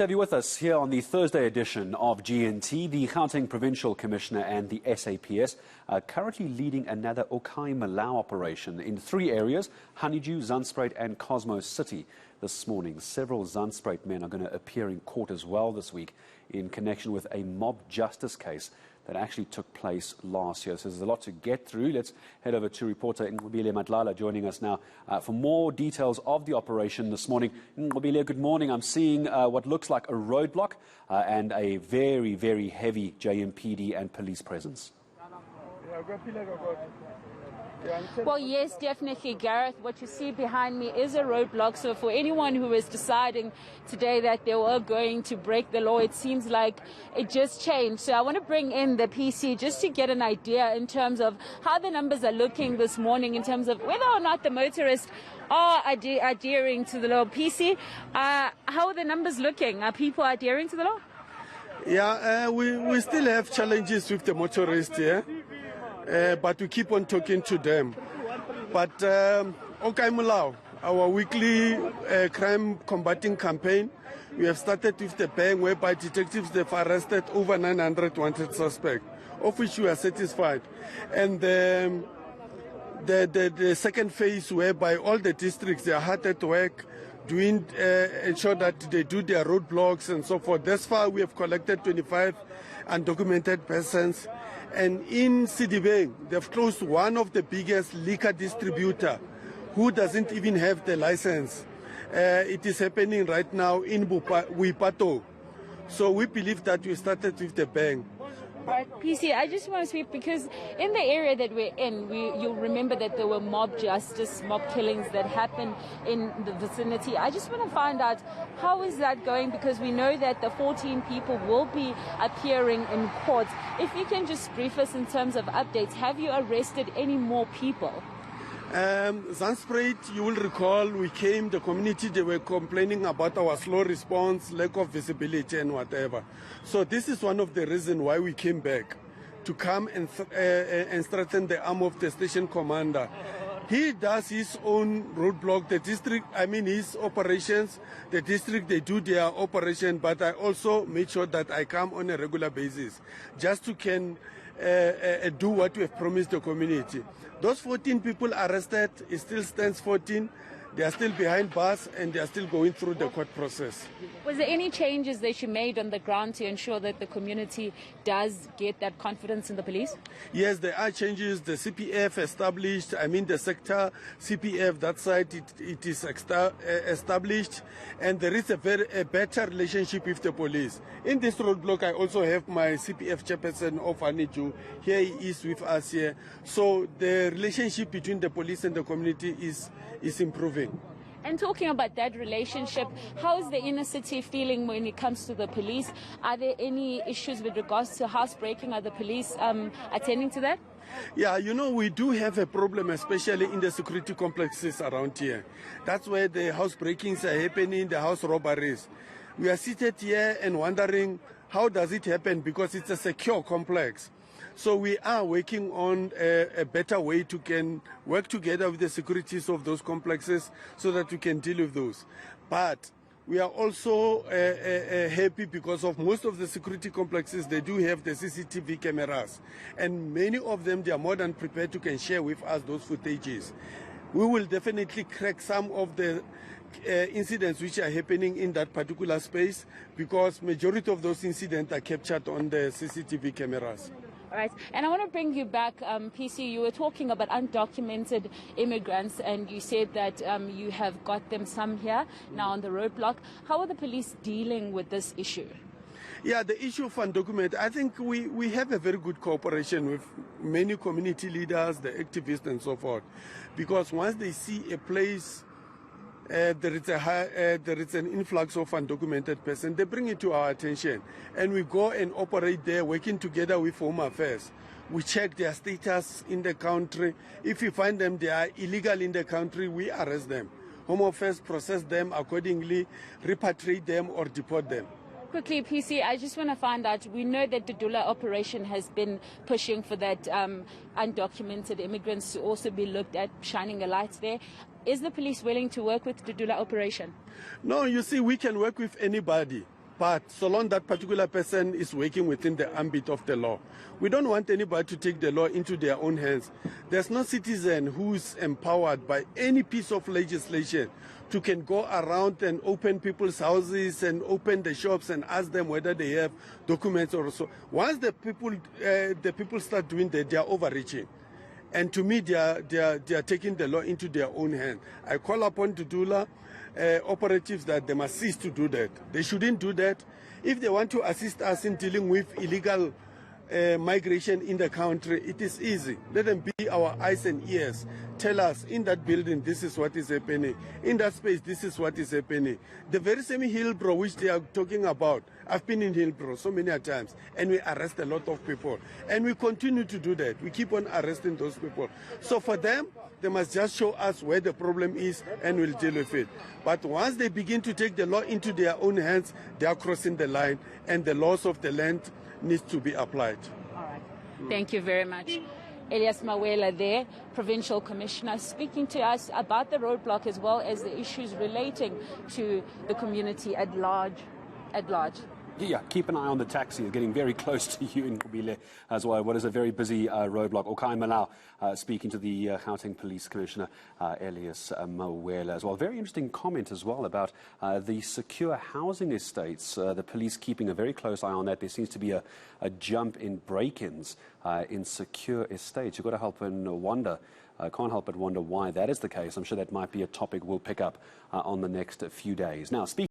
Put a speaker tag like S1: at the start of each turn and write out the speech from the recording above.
S1: Have you with us here on the Thursday edition of GNT? The Gauteng Provincial Commissioner and the SAPS are currently leading another Molao operation in 3 areas: Honeydew, Zandspruit and Cosmo City. This morning, several Zandspruit men are going to appear in court as well this week in connection with a mob justice case that actually took place last year. So there's a lot to get through. Let's head over to reporter Nqobile Madlala joining us now for more details of the operation this morning. Nqobile, good morning. I'm seeing what looks like a roadblock and a very, very heavy JMPD and police presence.
S2: Well, yes, definitely, Gareth. What you see behind me is a roadblock. So for anyone who is deciding today that they were going to break the law, it seems like it just changed. So I want to bring in the PC just to get an idea in terms of how the numbers are looking this morning, in terms of whether or not the motorists are adhering to the law. PC, how are the numbers looking? Are people adhering to the law?
S3: Yeah, we still have challenges with the motorists here. But we keep on talking to them. But Molao, our weekly crime combating campaign, we have started with the bang whereby detectives have arrested over 900 wanted suspects, of which we are satisfied. And the second phase, whereby all the districts, they are hard at work, doing ensure that they do their roadblocks and so forth. Thus far, we have collected 25 undocumented persons. And in Sidibeng, they've closed one of the biggest liquor distributor who doesn't even have the license. It is happening right now in Wipato. So we believe that we started with the bang.
S2: Right, PC, I just want to speak because in the area that we're in, you'll remember that there were mob killings that happened in the vicinity. I just want to find out, how is that going? Because we know that the 14 people will be appearing in court. If you can just brief us in terms of updates, have you arrested any more people?
S3: Zandspruit, you will recall, we came, the community, they were complaining about our slow response, lack of visibility and whatever. So this is one of the reasons why we came back, to come and strengthen the arm of the station commander. He does his own roadblock, the district, his operations, the district, they do their operation, but I also make sure that I come on a regular basis, just to do what we have promised the community. Those 14 people arrested, it still stands 14. They are still behind bars and they are still going through the court process.
S2: Was there any changes that you made on the ground to ensure that the community does get that confidence in the police?
S3: Yes, there are changes. The CPF established, the sector CPF, that side, it is established, and there is a better relationship with the police. In this roadblock, I also have my CPF chairperson of Honeydew. Here he is with us here. So the relationship between the police and the community is improving.
S2: And talking about that relationship, how is the inner city feeling when it comes to the police? Are there any issues with regards to housebreaking? Are the police attending to that?
S3: Yeah, we do have a problem, especially in the security complexes around here. That's where the housebreakings are happening, the house robberies. We are seated here and wondering, how does it happen? Because it's a secure complex. So we are working on a better way to can work together with the securities of those complexes so that we can deal with those. But we are also happy because of most of the security complexes, they do have the CCTV cameras. And many of them, they are more than prepared to can share with us those footages. We will definitely crack some of the incidents which are happening in that particular space, because majority of those incidents are captured on the CCTV cameras.
S2: All right, and I want to bring you back, PC. You were talking about undocumented immigrants, and you said that you have got them some here now on the roadblock. How are the police dealing with this issue?
S3: Yeah, the issue of undocumented, I think we have a very good cooperation with many community leaders, the activists and so forth, because once they see a place there is an influx of undocumented persons, they bring it to our attention, and we go and operate there, working together with Home Affairs. We check their status in the country. If we find them, they are illegal in the country, we arrest them. Home Affairs process them accordingly, repatriate them or deport them.
S2: Quickly, PC, I just want to find out, we know that the Dula operation has been pushing for that undocumented immigrants to also be looked at, shining a light there. Is the police willing to work with the Dula operation?
S3: No, you see, we can work with anybody. But so long that particular person is working within the ambit of the law. We don't want anybody to take the law into their own hands. There's no citizen who's empowered by any piece of legislation to can go around and open people's houses and open the shops and ask them whether they have documents or so. Once the people start doing that, they are overreaching. And to me, they are taking the law into their own hands. I call upon Dudula operatives that they must cease to do that. They shouldn't do that. If they want to assist us in dealing with illegal migration in the country, it is easy. Let them be our eyes and ears. Tell us, in that building, this is what is happening. In that space, this is what is happening. The very same Hillbrow which they are talking about, I've been in Hillbrow so many times, and we arrest a lot of people. And we continue to do that. We keep on arresting those people. So for them, they must just show us where the problem is, and we'll deal with it. But once they begin to take the law into their own hands, they are crossing the line, and the laws of the land needs to be applied.
S2: All right. Thank you very much. Elias Mawela there, Provincial Commissioner, speaking to us about the roadblock as well as the issues relating to the community at large.
S1: Yeah, keep an eye on the taxi. It's getting very close to you in Nqobile as well. What is a very busy roadblock. Molao speaking to the Gauteng Police Commissioner, Elias Mawela as well. Very interesting comment as well about the secure housing estates. The police keeping a very close eye on that. There seems to be a jump in break-ins in secure estates. You've got to help and wonder. Can't help but wonder why that is the case. I'm sure that might be a topic we'll pick up on the next few days. Now, speaking